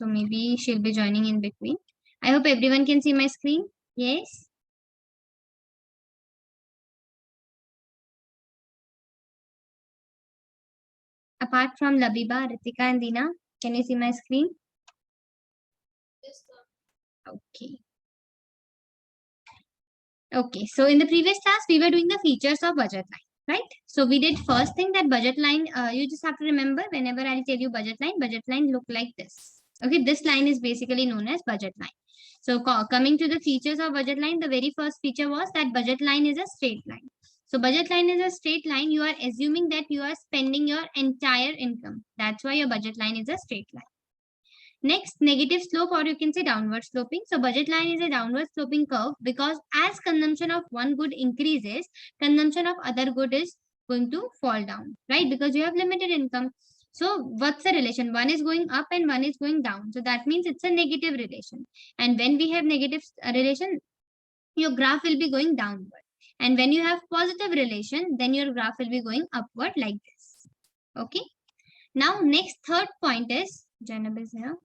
So maybe she'll be joining in between. I hope everyone can see my screen. Yes. Apart from Labiba, Ritika and Dina, can you see my screen? Yes, sir. Okay. Okay, so in the previous class, we were doing the features of budget line, right? So we did first thing that budget line, you just have to remember whenever I'll tell you budget line look like this. Okay, this line is basically known as budget line. So coming to the features of budget line, the very first feature was that budget line is a straight line. So budget line is a straight line. You are assuming that you are spending your entire income. That's why your budget line is a straight line. Next, negative slope, or you can say downward sloping. So budget line is a downward sloping curve because as consumption of one good increases, consumption of other good is going to fall down, right? Because you have limited income. So what's the relation? One is going up and one is going down. So that means it's a negative relation. And when we have negative relation, your graph will be going downward. And when you have positive relation, then your graph will be going upward like this. Okay. Now, next third point is, Janab is here.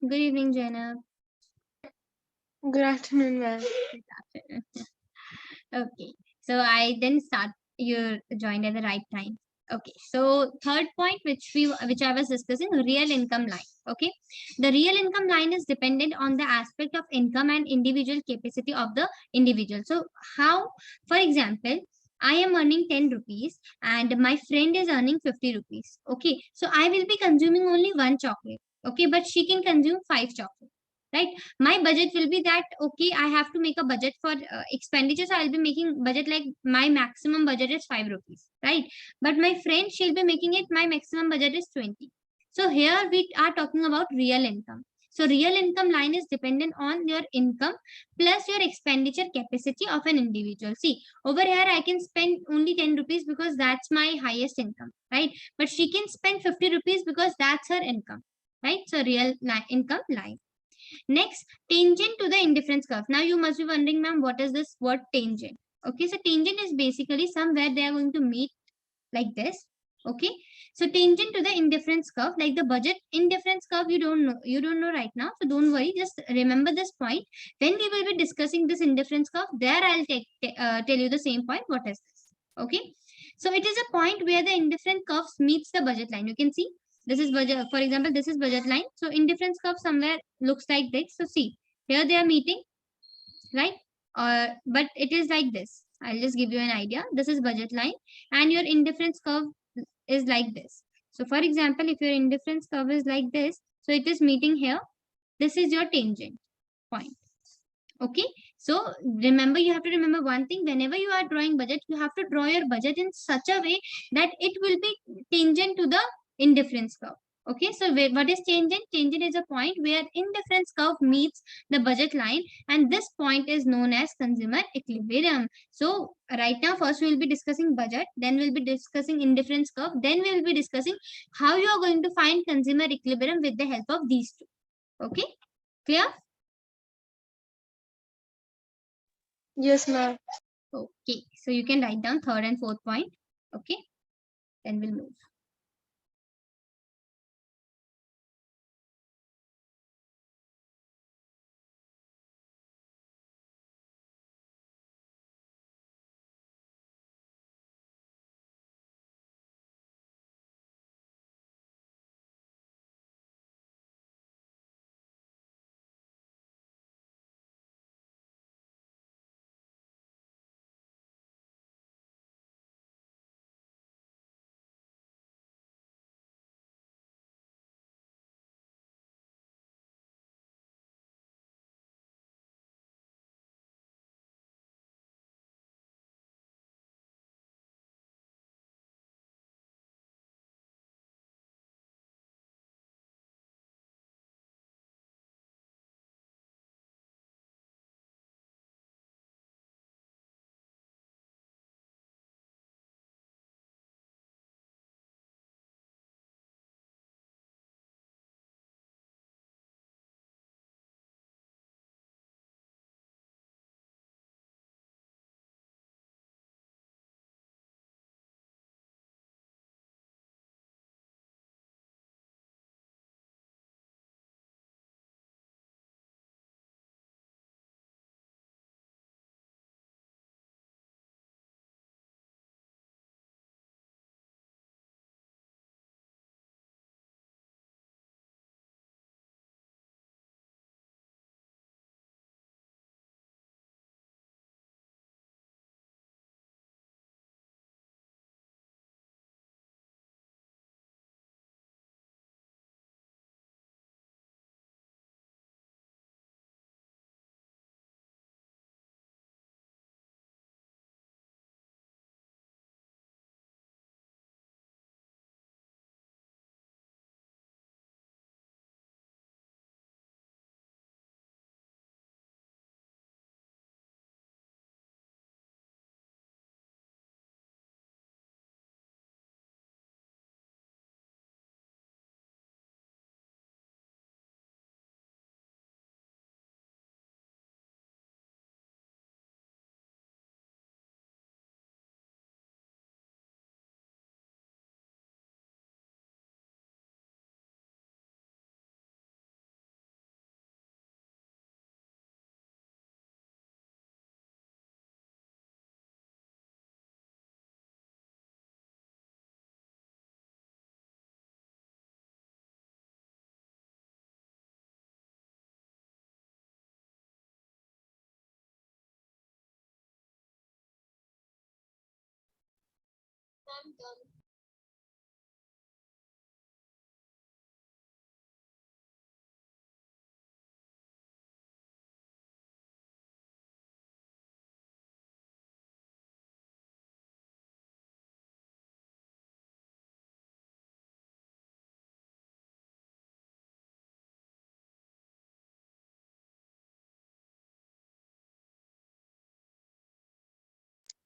Good evening, Jainab. Good afternoon, ma'am. Okay, so I then start. You joined at the right time. Okay, so third point, which I was discussing, real income line. Okay, the real income line is dependent on the aspect of income and individual capacity of the individual. So how, for example, I am earning 10 rupees and my friend is earning 50 rupees. Okay, so I will be consuming only one chocolate. Okay, but she can consume five chocolates, right? My budget will be that, okay, I have to make a budget for expenditure, so I'll be making budget like my maximum budget is 5 rupees, right? But my friend, she'll be making it, my maximum budget is 20. So here we are talking about real income. So real income line is dependent on your income plus your expenditure capacity of an individual. See, over here I can spend only 10 rupees because that's my highest income, right? But she can spend 50 rupees because that's her income, right? So real income line. Next, tangent to the indifference curve. Now you must be wondering, ma'am, what is this word tangent? Okay, so tangent is basically somewhere they are going to meet like this. Okay, so tangent to the indifference curve, like the budget indifference curve, you don't know right now. So don't worry, just remember this point. When we will be discussing this indifference curve, there I'll tell you the same point. What is this? Okay, so it is a point where the indifference curves meets the budget line. You can see this is budget, for example, this is budget line. So indifference curve somewhere looks like this. So see, here they are meeting, right? But it is like this. I'll just give you an idea. This is budget line and your indifference curve is like this. So for example, if your indifference curve is like this, so it is meeting here. This is your tangent point. Okay, so remember, you have to remember one thing. Whenever you are drawing budget, you have to draw your budget in such a way that it will be tangent to the indifference curve. Okay, so what is tangent? Tangent is a point where indifference curve meets the budget line, and this point is known as consumer equilibrium. So right now, first we will be discussing budget, then we'll be discussing indifference curve, then we will be discussing how you are going to find consumer equilibrium with the help of these two. Okay, clear? Yes, ma'am. Okay, so you can write down third and fourth point. Okay, then we'll move.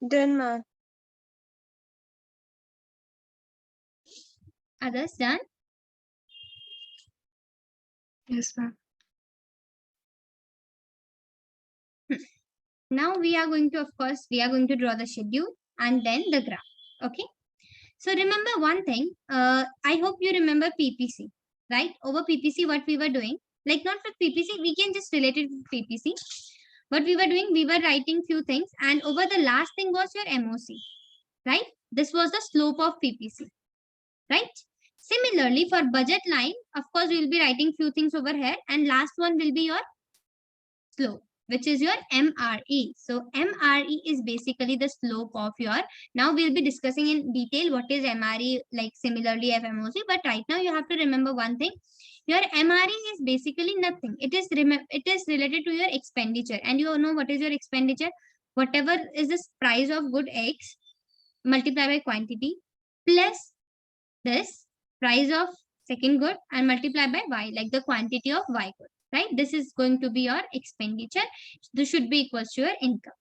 Done, ma'am. Others done? Yes, ma'am. Now we are going to, of course, we are going to draw the schedule and then the graph. Okay. So remember one thing. I hope you remember PPC, right? Over PPC, what we were doing, like not for PPC, we can just relate it to PPC. What we were doing, we were writing few things, and over the last thing was your MOC, right? This was the slope of PPC, right? Similarly, for budget line, of course, we will be writing few things over here, and last one will be your slope, which is your MRE. So MRE is basically the slope of your, now we'll be discussing in detail what is MRE, like similarly FMOC, but right now you have to remember one thing. Your MRE is basically nothing. It is related to your expenditure, and you know what is your expenditure? Whatever is the price of good X multiplied by quantity plus this price of second good and multiply by Y, like the quantity of Y good, right? This is going to be your expenditure. This should be equal to your income.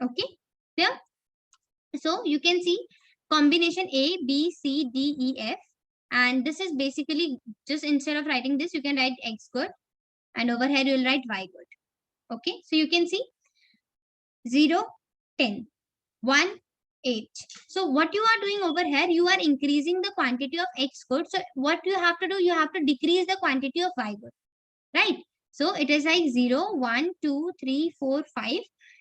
Okay, clear? So you can see combination A, B, C, D, E, F. And this is basically, just instead of writing this, you can write X good. And over here, you will write Y good. Okay, so you can see 0, 10, 1, 8. So what you are doing over here, you are increasing the quantity of X good. So what you have to do, you have to decrease the quantity of Y good, right? So it is like 0, 1, 2, 3, 4, 5.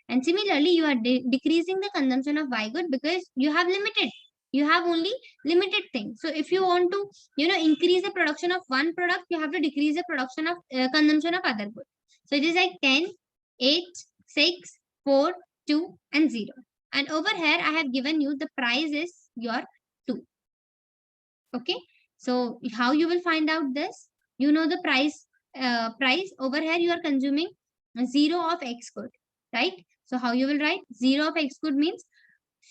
And similarly, you are decreasing the consumption of Y good because you have limited. You have only limited things. So if you want to, increase the production of one product, you have to decrease the production of consumption of other good. So it is like 10, 8, 6, 4, 2, and 0. And over here, I have given you the price is your 2. Okay. So how you will find out this? You know the price. Price over here you are consuming 0 of X good, right? So how you will write 0 of X good means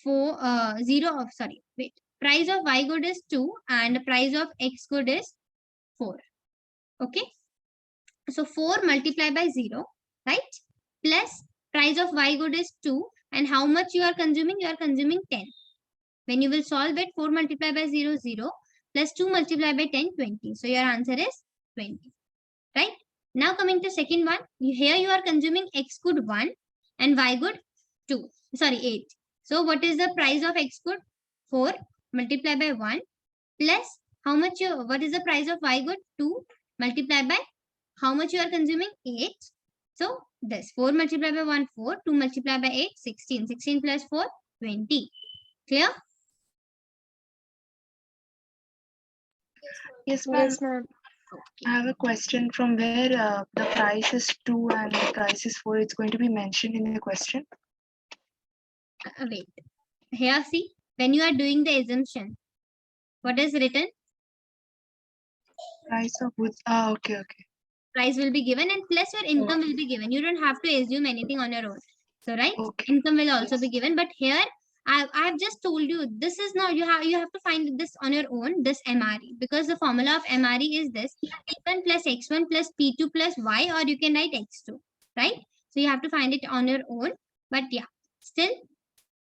0 of, sorry, wait. Price of Y good is 2 and price of X good is 4. Okay. So 4 multiplied by 0, right? Plus price of Y good is 2 and how much you are consuming? You are consuming 10. When you will solve it, 4 multiplied by 0, 0, plus 2 multiplied by 10, 20. So your answer is 20, right? Now coming to second one, here you are consuming X good 1 and Y good 2, sorry, 8. So what is the price of X good? 4 multiplied by 1 plus how much what is the price of Y good? 2 multiplied by how much you are consuming? 8. So this 4 multiplied by 1, 4, 2 multiplied by 8, 16. 16 plus 4, 20. Clear? Yes, ma'am. Yes, ma'am. I have a question from where the price is 2 and the price is 4. It's going to be mentioned in the question. Wait. Here, see, when you are doing the assumption, what is written? Price of goods. Ah, okay, okay. Price will be given and plus your income will be given. You don't have to assume anything on your own. So, right? Okay. Income will also be given. But here, I have just told you, this is not, you have to find this on your own, this MRE. Because the formula of MRE is this, P1 plus X1 plus P2 plus Y, or you can write X2, right? So, you have to find it on your own. But yeah, still,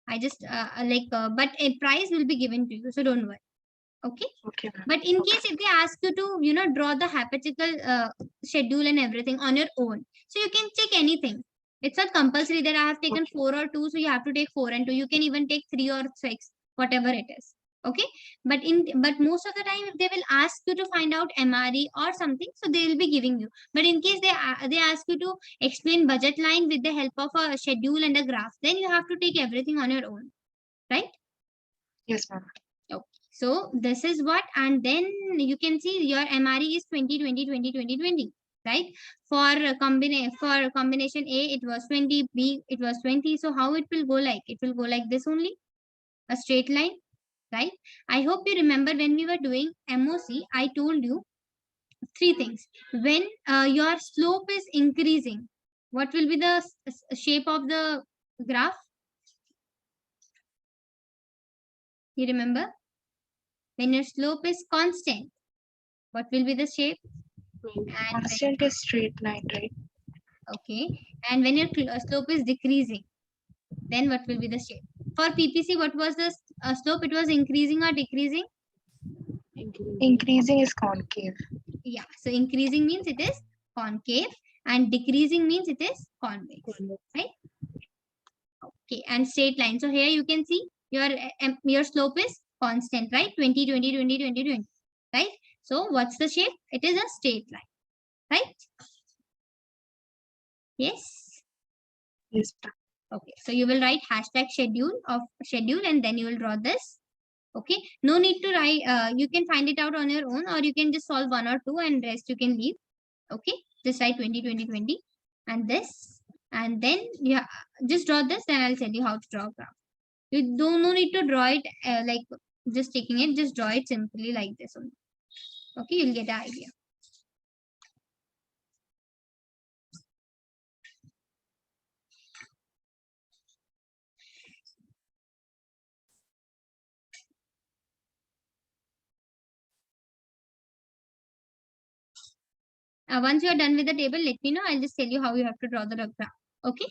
I just but a price will be given to you. So, don't worry. Okay. Okay, ma'am. But in case if they ask you to, draw the hypothetical schedule and everything on your own, so you can take anything. It's not compulsory that I have taken Okay. 4 or 2, so you have to take 4 and 2. You can even take 3 or 6, whatever it is. Okay. But most of the time, if they will ask you to find out MRE or something, so they will be giving you. But in case they ask you to explain budget line with the help of a schedule and a graph, then you have to take everything on your own, right? Yes, ma'am. Okay. So this is what, and then you can see your MRE is 20, 20, 20, 20, 20, right? For combination A, it was 20, B, it was 20. So how it will go like? It will go like this only, a straight line, right? I hope you remember when we were doing MOC, I told you three things. When your slope is increasing, what will be the shape of the graph? You remember? When your slope is constant, what will be the shape? And Constant is straight line, right? okay, and when your slope is decreasing, then what will be the shape? For PPC, what was the slope? It was increasing or decreasing? Increasing is concave. Yeah, so increasing means it is concave and decreasing means it is convex, right? Okay, and straight line. So here you can see your slope is constant, right? 20, 20, 20, 20, 20, right? So what's the shape? It is a straight line, right? Yes. Yes, ma'am. Okay, so you will write hashtag schedule and then you will draw this. Okay, no need to write. You can find it out on your own, or you can just solve one or two and rest you can leave. Okay, just write 20, 20, 20, and this, and then yeah, just draw this. Then I'll tell you how to draw a graph. You don't no need to draw it like just taking it. Just draw it simply like this only. Okay, you'll get the idea. Once you are done with the table, let me know. I'll just tell you how you have to draw the graph. Okay.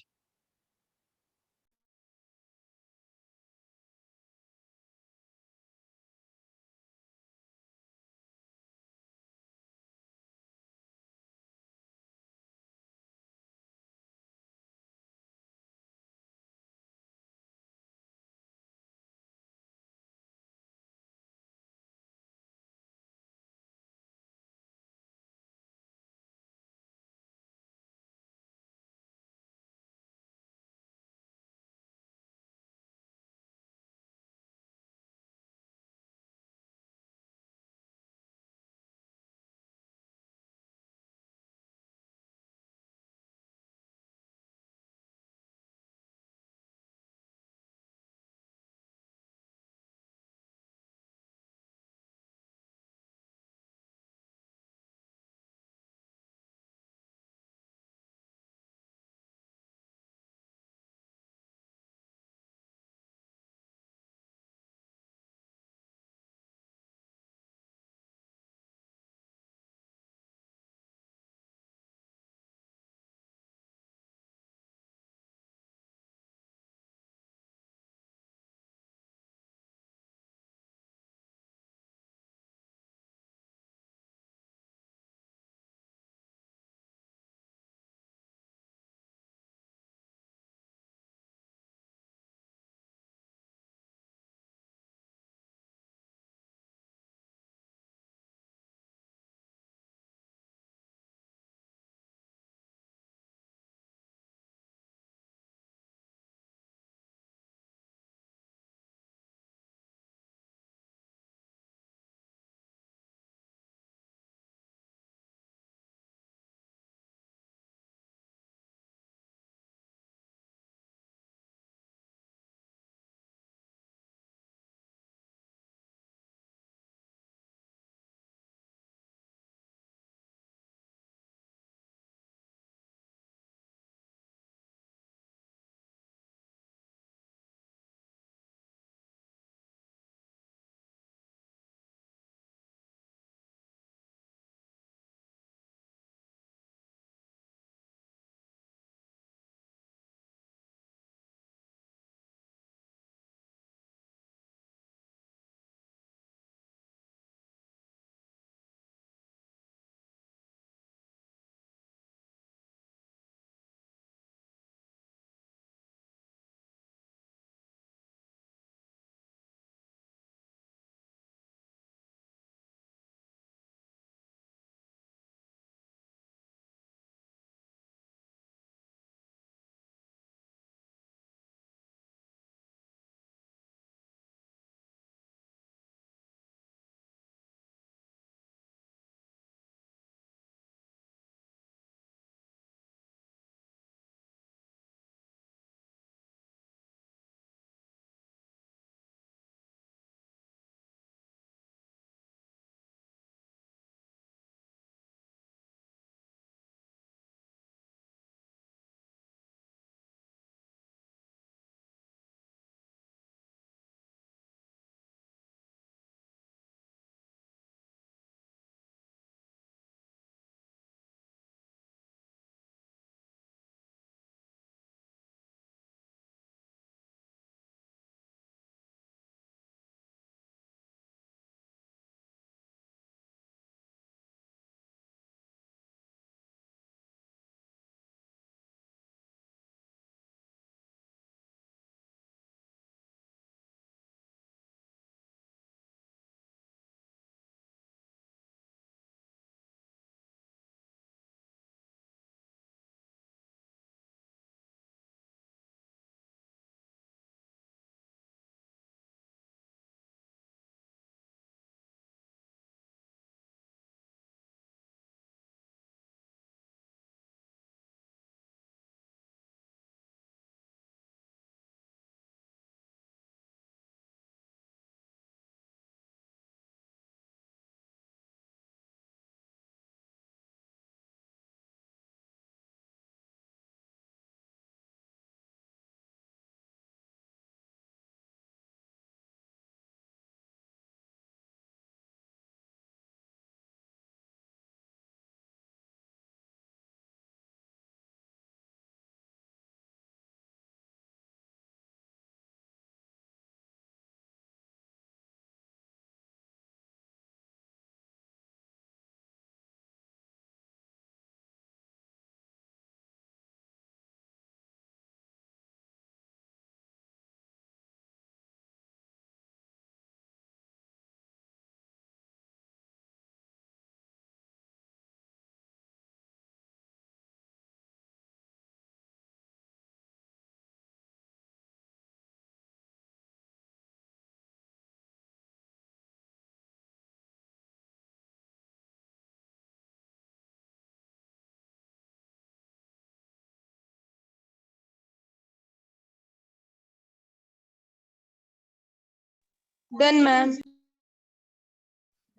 Done, ma'am.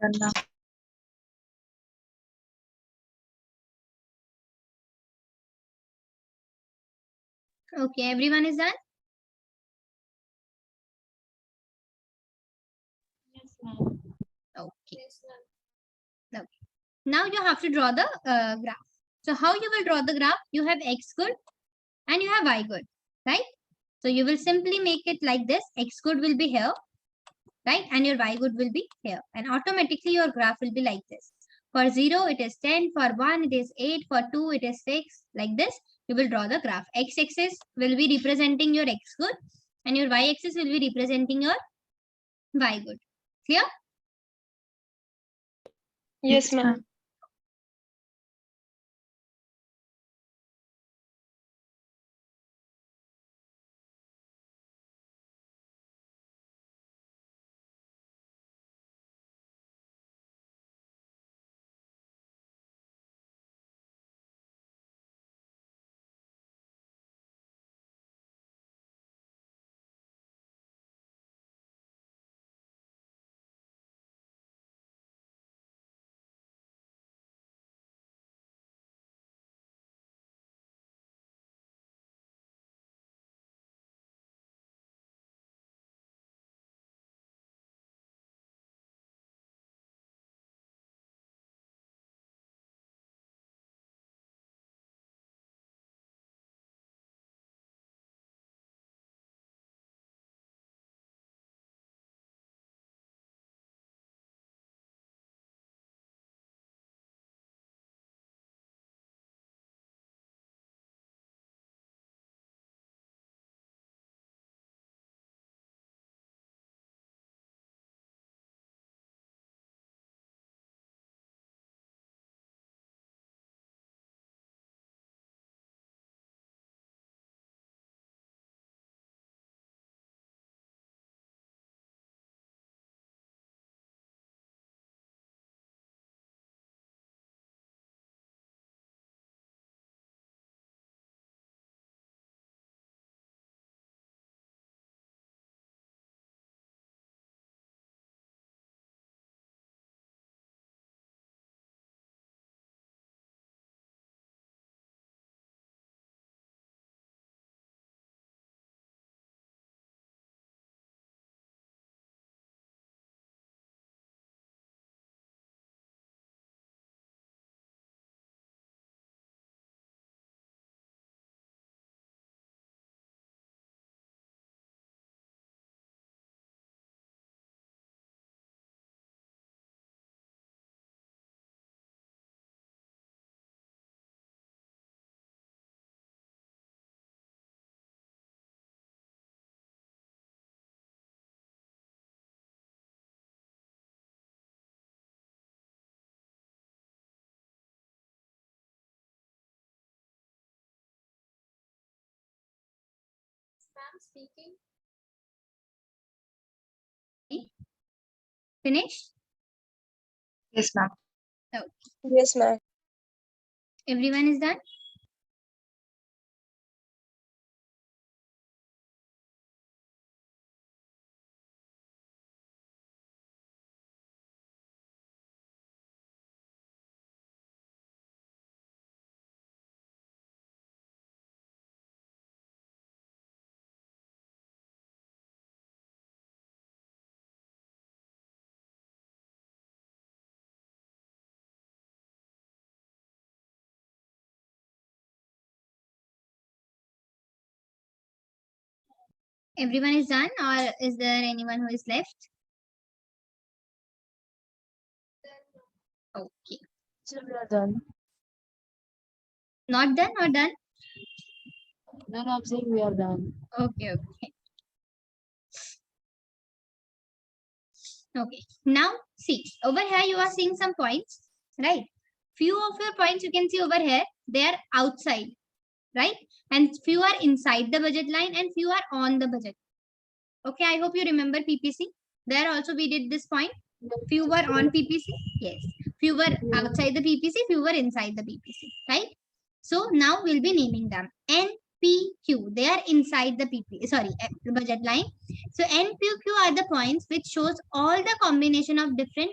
Done, ma'am. Okay, everyone is done. Yes, ma'am. Okay. Okay. Now you have to draw the graph. So how you will draw the graph? You have x good and you have y good, right? So you will simply make it like this. X good will be here, right? And your y good will be here. And automatically your graph will be like this. For 0, it is 10. For 1, it is 8. For 2, it is 6. Like this, you will draw the graph. X-axis will be representing your x good and your y-axis will be representing your y good. Clear? Yes, ma'am. Speaking. Finished? Yes, ma'am. Oh, Yes, ma'am. everyone is done? Everyone is done, or is there anyone who is left? Okay. So we are done. Not done or done? None of saying we are done. Okay, okay. Okay. Now, see, over here you are seeing some points, right? Few of your points you can see over here, they are outside, right? And few are inside the budget line and few are on the budget. Okay, I hope you remember PPC. There also we did this point. Few were on PPC, yes. Few were outside the PPC, few were inside the PPC, right? So now we'll be naming them. NP PQ. They are inside the PP. Sorry, budget line. So N, P, Q are the points which shows all the combination of different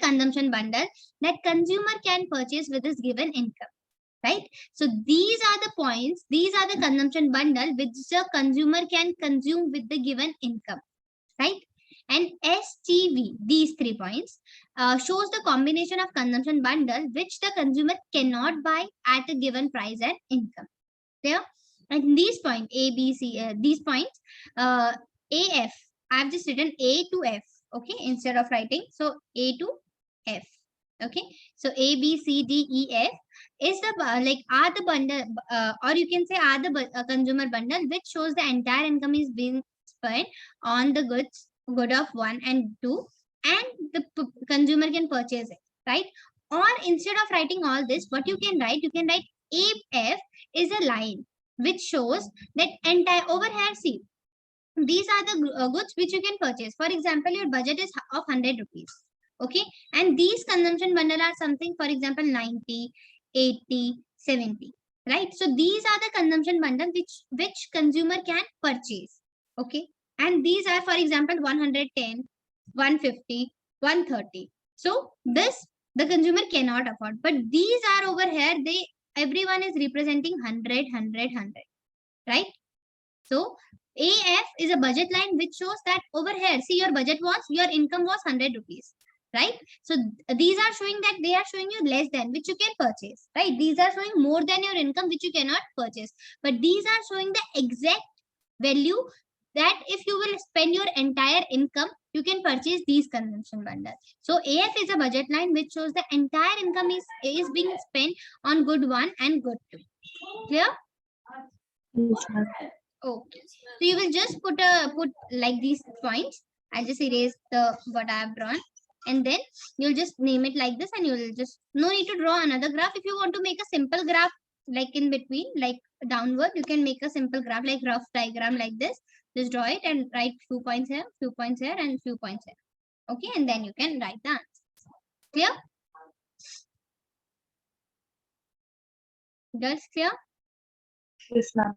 consumption bundle that consumer can purchase with his given income, right? So these are the points, these are the consumption bundle which the consumer can consume with the given income, right? And STV, these 3 points, shows the combination of consumption bundle which the consumer cannot buy at a given price and income. Clear? And these points, A, B, C, these points, AF, I've just written A to F, okay, instead of writing. So A to F, okay. So A, B, C, D, E, F is the like are the bundle, or you can say are the consumer bundle which shows the entire income is being spent on the good of 1 and 2, and the consumer can purchase it, right? Or instead of writing all this, what you can write AF is a line which shows that entire over here. See, these are the goods which you can purchase. For example, your budget is of 100 rupees, okay, and these consumption bundle are something, for example, 90, 80, 70, right? So these are the consumption bundle which consumer can purchase, okay, and these are, for example, 110, 150, 130. So this the consumer cannot afford, but these are over here, they everyone is representing 100, 100, 100, right? So AF is a budget line which shows that over here, see, your income was 100 rupees, right? So these are showing that they are showing you less than which you can purchase, right? These are showing more than your income which you cannot purchase, but these are showing the exact value that if you will spend your entire income, you can purchase these consumption bundles. So AF is a budget line which shows the entire income is being spent on good 1 and good 2. Clear? Yes, ma'am. Okay. So you will just put like these points. I'll just erase the what I have drawn, and then you'll just name it like this, and you'll just no need to draw another graph. If you want to make a simple graph like in between, like downward, you can make a simple graph like rough diagram like this. Just draw it and write few points here, few points here, and few points here. Okay, and then you can write the answer. Clear? Girls, clear? Yes, ma'am.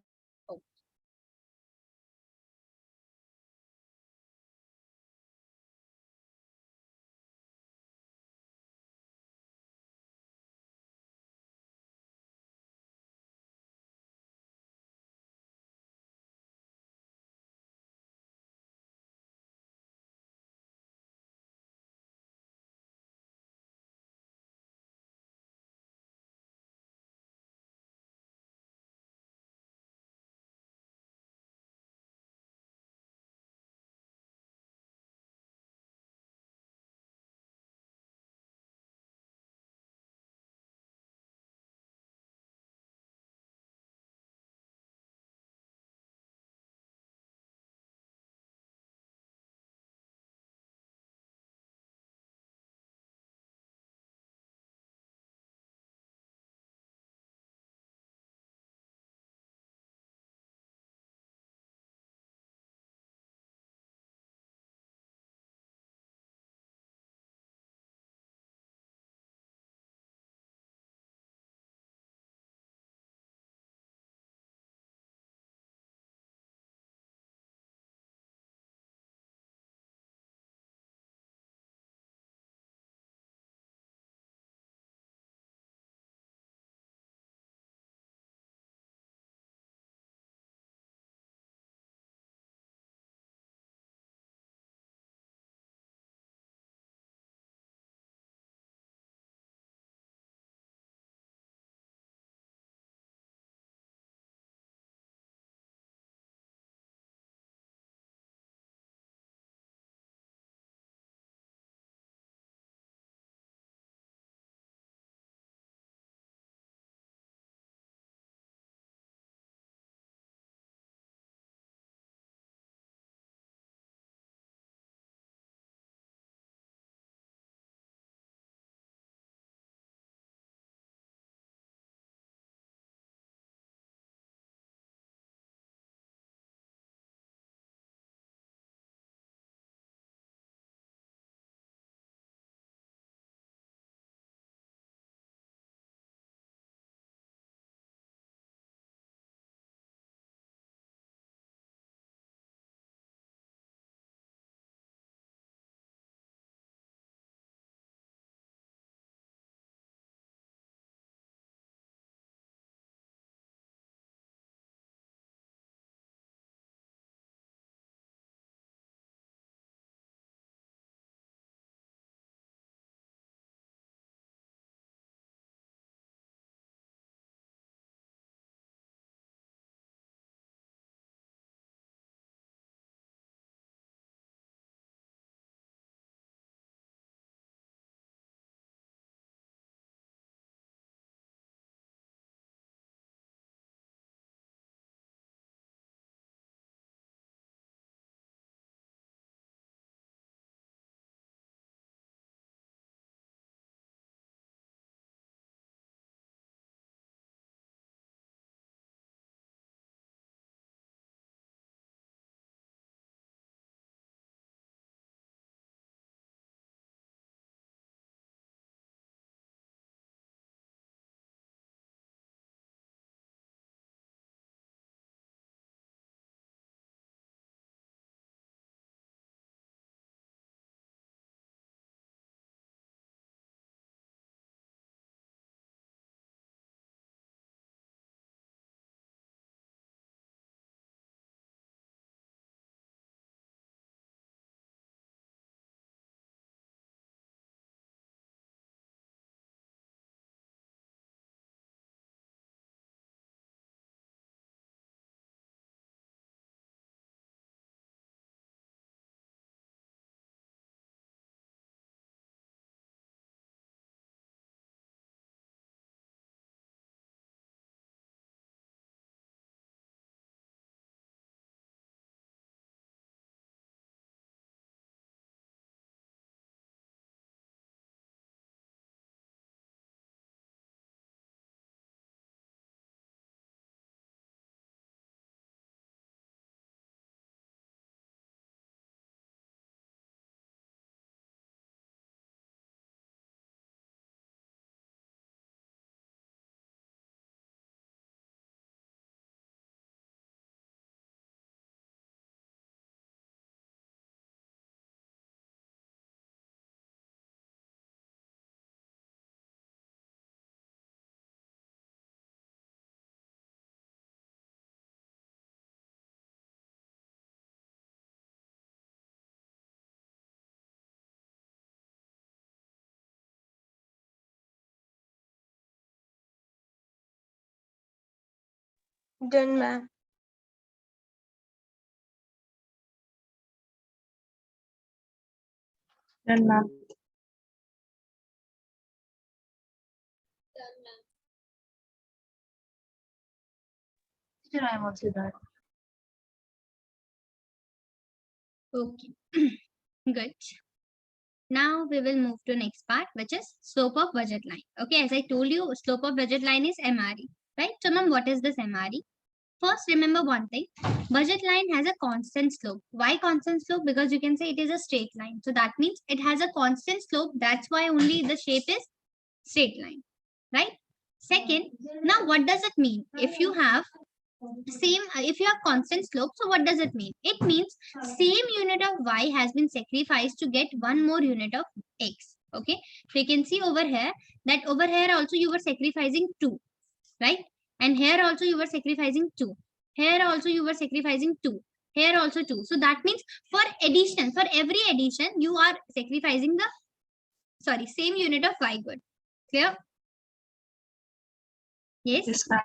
Done, ma'am. Done, ma'am. Teacher, I am also done. Okay. Good. Now we will move to next part, which is slope of budget line. Okay, as I told you, slope of budget line is MRE, right? So, ma'am, what is this MRE? First, remember one thing. Budget line has a constant slope. Why constant slope? Because you can say it is a straight line. So that means it has a constant slope. That's why only the shape is straight line, right? Second, now what does it mean? If you have if you have constant slope, so what does it mean? It means same unit of y has been sacrificed to get one more unit of x. Okay, so you can see over here that over here also you were sacrificing 2, right? And here also you were sacrificing 2. Here also you were sacrificing 2. Here also 2. So that means for addition, for every addition, you are sacrificing the same unit of y good. Clear? Yes. Yes, ma'am.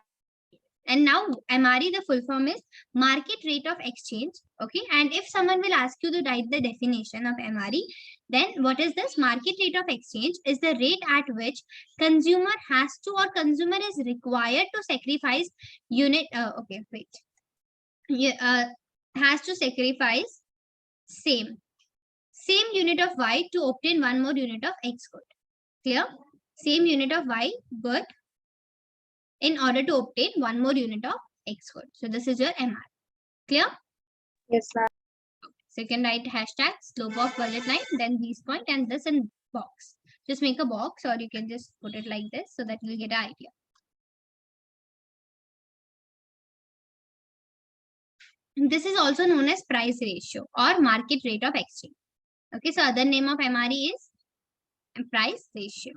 And now MRE, the full form is market rate of exchange. Okay. And if someone will ask you to write the definition of MRE, then what is this? Market rate of exchange is the rate at which consumer has to or consumer is required to sacrifice unit. Okay, wait. Yeah, has to sacrifice same unit of y to obtain one more unit of x good. Clear? Same unit of y good in order to obtain one more unit of x good. So this is your MR. Clear? Yes, ma'am. So you can write hashtag slope of budget line, then these point and this in box. Just make a box or you can just put it like this so that you'll get an idea. This is also known as price ratio or market rate of exchange. Okay, so other name of MRE is price ratio.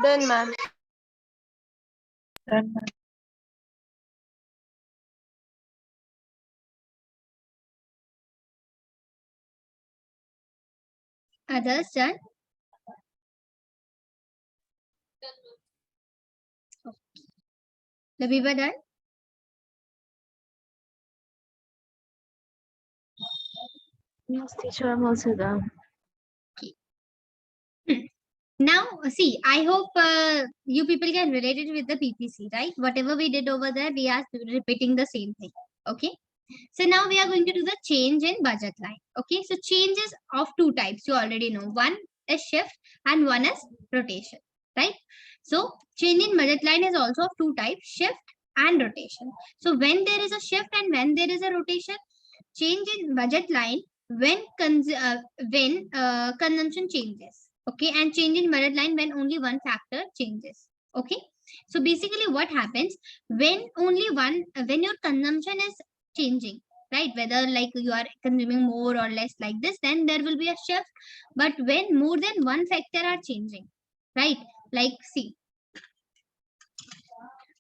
Done, ma'am. Done, ma'am. Others done? The people done? Yes, teacher, I'm also done. Now, see, I hope you people can relate it with the PPC, right? Whatever we did over there, we are repeating the same thing. Okay. So now we are going to do the change in budget line. Okay, so change is of two types. You already know. One is shift and one is rotation, right? So change in budget line is also of two types, shift and rotation. So when there is a shift and when there is a rotation, change in budget line when consumption changes. Okay, and change in budget line when only one factor changes. Okay, so basically what happens when only one when your consumption is changing, right? Whether like you are consuming more or less like this, then there will be a shift. But when more than one factor are changing, right? Like see,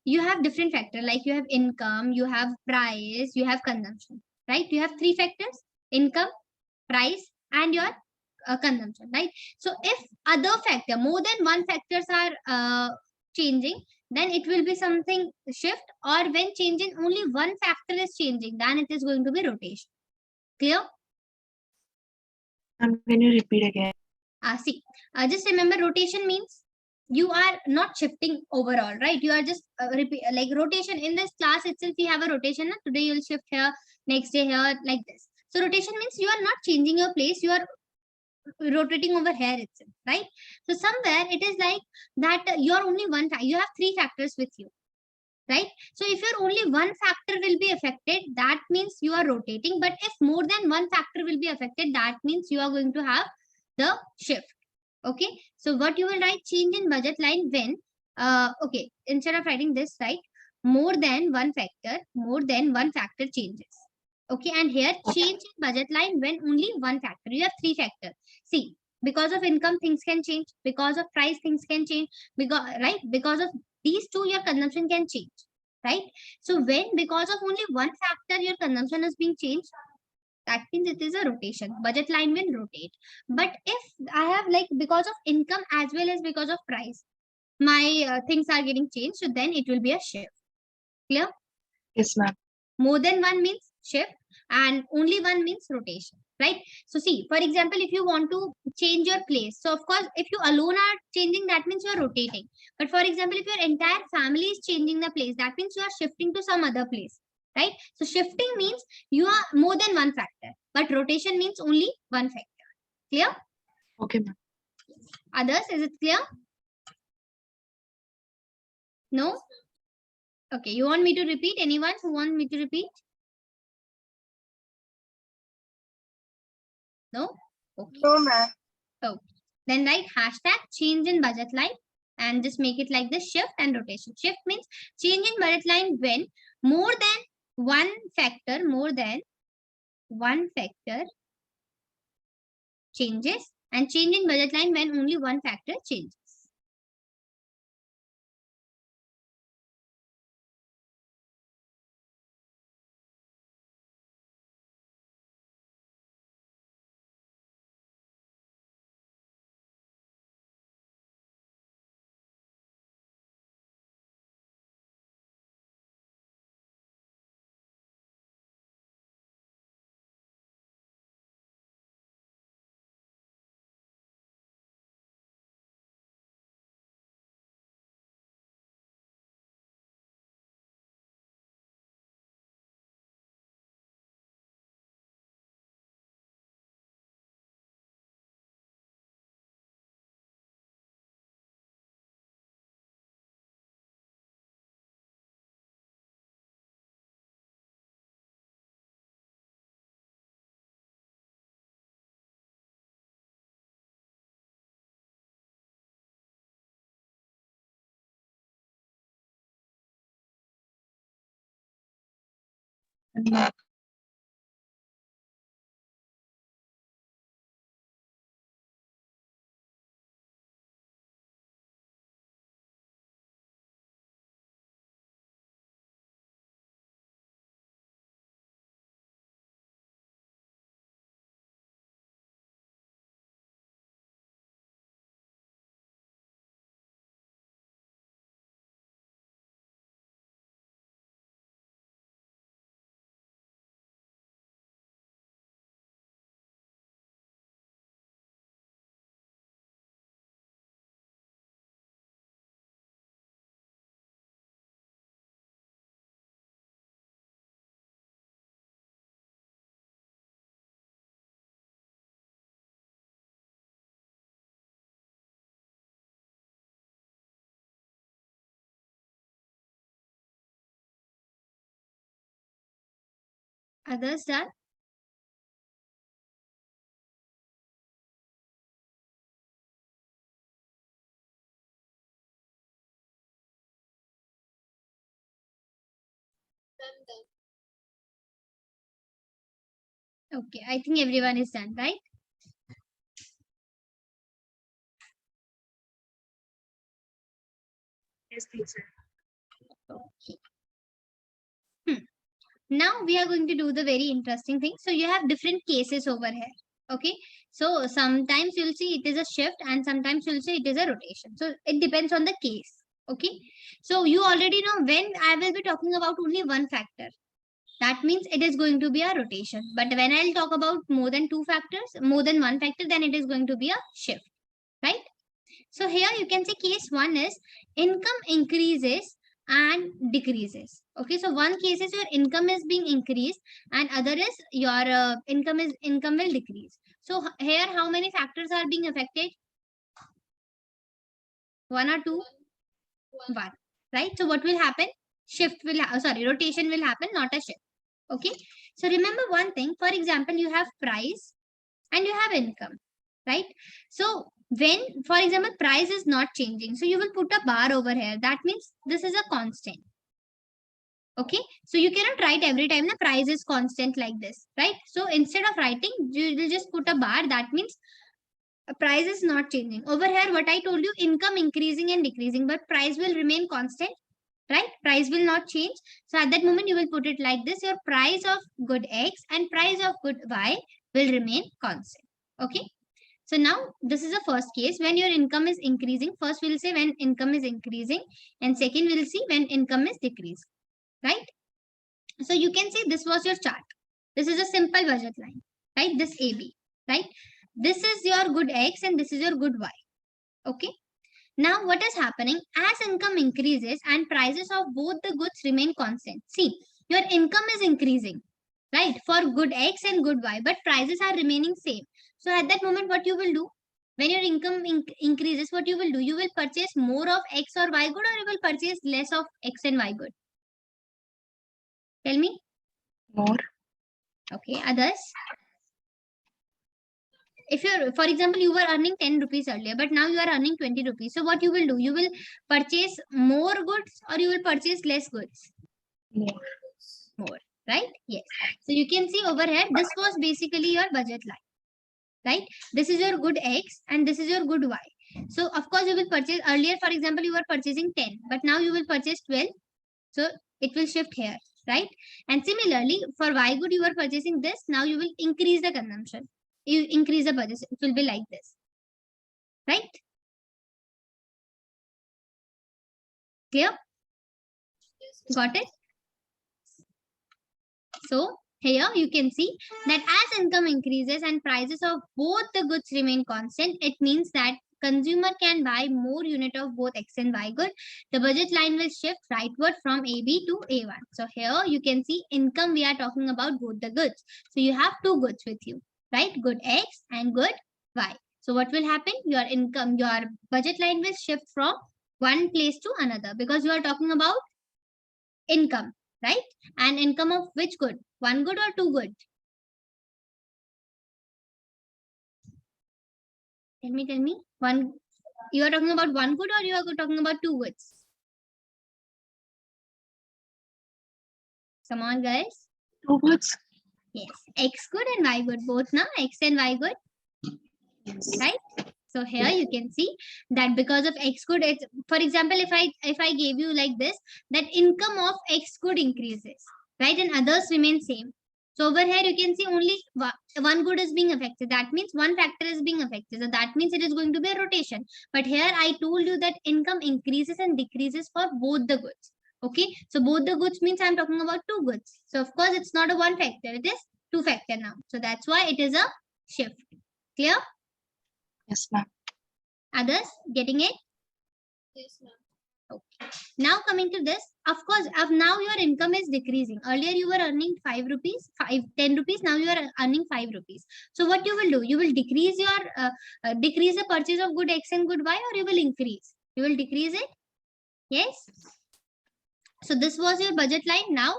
you have different factor, like you have income, you have price, you have consumption, right? You have three factors: income, price, and your consumption, right? So if other factor, more than one factors are changing, then it will be something shift, or when changing only one factor is changing, then it is going to be rotation. Clear? Can you repeat again? See, just remember, rotation means you are not shifting overall, right? You are just repeat, like rotation in this class itself. We have a rotation. Na? Today you'll shift here, next day here, like this. So rotation means you are not changing your place. You are rotating over here itself, right? So somewhere it is like that you're only one you have three factors with you, right? So if you're only one factor will be affected, that means you are rotating. But if more than one factor will be affected, that means you are going to have the shift. Okay, so what you will write, change in budget line when okay, instead of writing this, right, more than one factor changes. Okay, and here change in budget line when only one factor. You have three factors. See, because of income things can change, because of price things can change, because right, because of these two your consumption can change, right? So when because of only one factor your consumption is being changed, that means it is a rotation. Budget line will rotate. But if I have like because of income as well as because of price, my things are getting changed, so then it will be a shift. Clear? Yes, ma'am. More than one means shift and only one means rotation, right? So see, for example, if you want to change your place, so of course if you alone are changing, that means you are rotating. But for example, if your entire family is changing the place, that means you are shifting to some other place, right? So shifting means you are more than one factor, but rotation means only one factor. Clear? Okay, ma'am. Others, is it clear? No? Okay, you want me to repeat? Anyone who want me to repeat? No? Okay. No, ma'am. Oh, then write hashtag change in budget line and just make it like this: shift and rotation. Shift means change in budget line when more than more than one factor changes, and change in budget line when only one factor changes. Others done? Okay, I think everyone is done, right? Yes, teacher. Okay. Now we are going to do the very interesting thing. So you have different cases over here. Okay. So sometimes you'll see it is a shift and sometimes you'll see it is a rotation. So it depends on the case. Okay. So you already know when I will be talking about only one factor. That means it is going to be a rotation. But when I'll talk about more than two factors, more than one factor, then it is going to be a shift. Right. So here you can see case one is income increases and decreases. Okay, so one case is your income is being increased and other is your income will decrease. So here how many factors are being affected? One or two? One. Right? So what will happen? Rotation will happen, not a shift. Okay. So remember one thing. For example, you have price and you have income, right? So when, for example, price is not changing, so you will put a bar over here. That means this is a constant. Okay, so you cannot write every time the price is constant like this, right? So instead of writing, you will just put a bar. That means a price is not changing. Over here, what I told you, income increasing and decreasing, but price will remain constant, right? Price will not change. So at that moment, you will put it like this. Your price of good X and price of good Y will remain constant. Okay. So now this is the first case when your income is increasing. First we'll say when income is increasing and second we'll see when income is decreasing, right? So you can see this was your chart. This is a simple budget line, right? This AB, right? This is your good X and this is your good Y. Okay. Now what is happening as income increases and prices of both the goods remain constant. See, your income is increasing, right? For good X and good Y, but prices are remaining same. So at that moment, what you will do? When your income increases, what you will do? You will purchase more of X or Y good or you will purchase less of X and Y good? Tell me. More. Okay, others? If you're, for example, you were earning 10 rupees earlier, but now you are earning 20 rupees. So what you will do? You will purchase more goods or you will purchase less goods? More. More, right? Yes. So you can see over here, this was basically your budget line, right? This is your good X and this is your good Y. So of course you will purchase earlier, for example, you were purchasing 10, but now you will purchase 12. So it will shift here, right? And similarly, for Y good, you were purchasing this. Now you will increase the consumption. You increase the budget. It will be like this, right? Clear? Got it? So here you can see that as income increases and prices of both the goods remain constant, it means that consumer can buy more unit of both X and Y good. The budget line will shift rightward from AB to A1. So here you can see income, we are talking about both the goods. So you have two goods with you, right? Good X and good Y. So what will happen? Your income, your budget line will shift from one place to another because you are talking about income, right? And income of which good? One good or two good? Tell me. One, you are talking about one good or you are talking about two goods? Come on, guys. Two goods. Yes, X good and Y good, both now X and Y good, Yes. right? So here you can see that because of X good, it's, for example, if I gave you like this, that income of X good increases, right? And others remain same. So over here you can see only one good is being affected. That means one factor is being affected. So that means it is going to be a rotation. But here I told you that income increases and decreases for both the goods. Okay. So both the goods means I'm talking about two goods. So of course it's not a one factor. It is two factor now. So that's why it is a shift. Clear? Yes, ma'am. Others getting it? Yes, ma'am. Okay. Now coming to this, of course, now your income is decreasing. Earlier you were earning 5 rupees, 10 rupees. Now you are earning 5 rupees. So what you will do? You will decrease your decrease the purchase of good X and good Y, or you will increase? You will decrease it. Yes. So this was your budget line. Now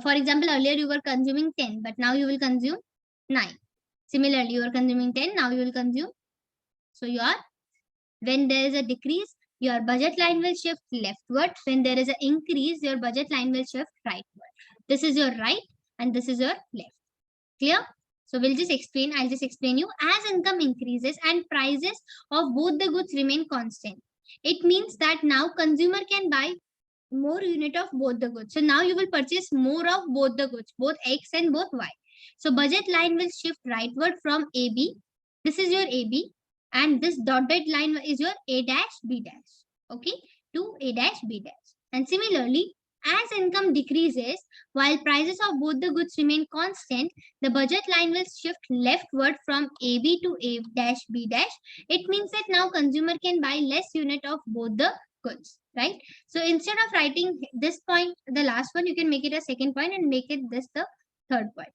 For example, earlier you were consuming 10, but now you will consume 9. Similarly, you are consuming 10, now you will consume. So when there is a decrease, your budget line will shift leftward. When there is an increase, your budget line will shift rightward. This is your right and this is your left. Clear? So I'll just explain you. As income increases and prices of both the goods remain constant, it means that now consumer can buy more unit of both the goods. So now you will purchase more of both the goods, both X and both Y. So budget line will shift rightward from AB. This is your AB, and this dotted line is your A dash B dash. Okay, to A dash B dash. And similarly, as income decreases while prices of both the goods remain constant, the budget line will shift leftward from AB to A dash B dash. It means that now consumer can buy less unit of both the goods, right? So instead of writing this point, the last one, you can make it a second point and make it this the third point,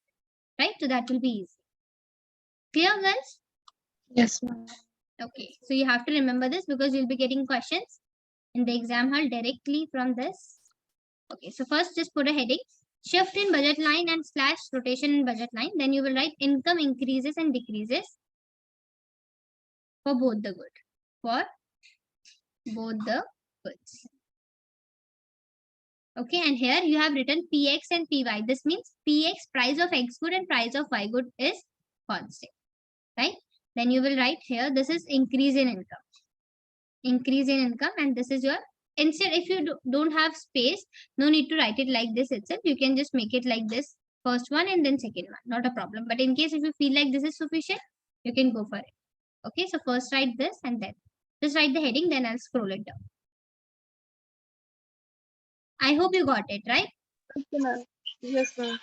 right? So that will be easy. Clear, guys? Yes, ma'am. Okay, so you have to remember this because you'll be getting questions in the exam hall directly from this. Okay, so first just put a heading, shift in budget line and slash rotation in budget line. Then you will write income increases and decreases for both the good. For both the goods. Okay, and here you have written Px and Py. This means Px, price of X good, and price of Y good is constant, right? Then you will write here, this is increase in income. Increase in income, and this is your, instead if you don't have space, no need to write it like this itself. You can just make it like this, first one and then second one, not a problem. But in case if you feel like this is sufficient, you can go for it. Okay, so first write this and then just write the heading, then I'll scroll it down. I hope you got it, right? Okay, ma'am. Yes, ma'am.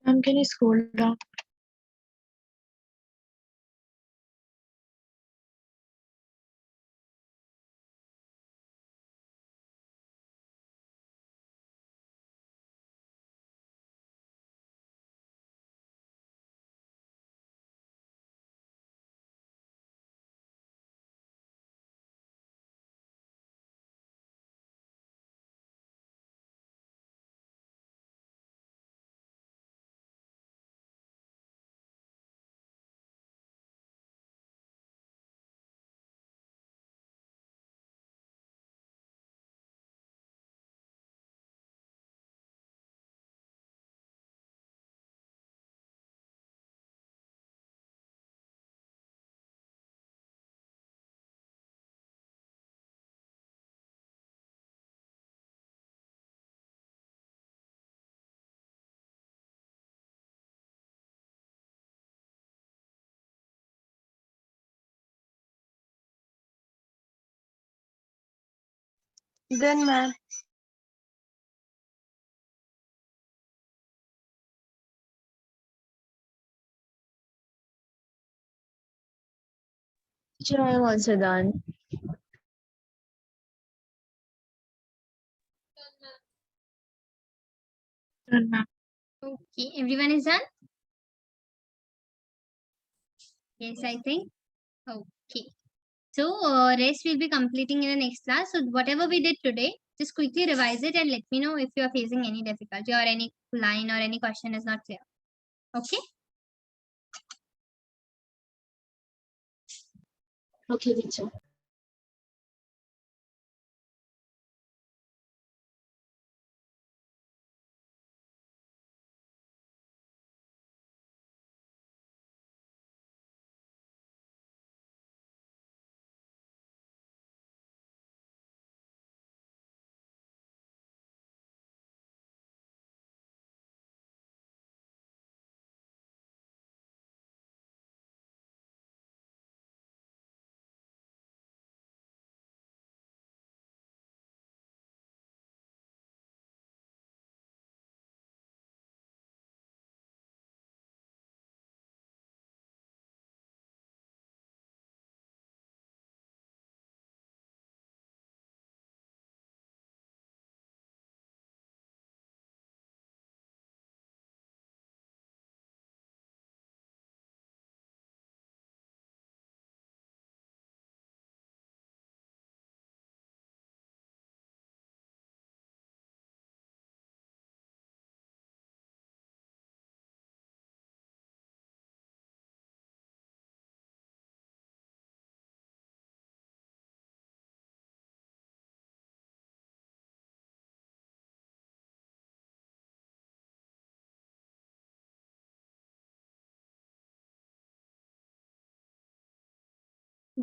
Can you scroll down? Then, ma'am. Teacher, I am also done. Done, ma'am. Okay, everyone is done? Yes, I think. Okay. So, rest we'll be completing in the next class. So, whatever we did today, just quickly revise it and let me know if you are facing any difficulty or any line or any question is not clear. Okay. Okay, teacher.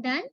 Done.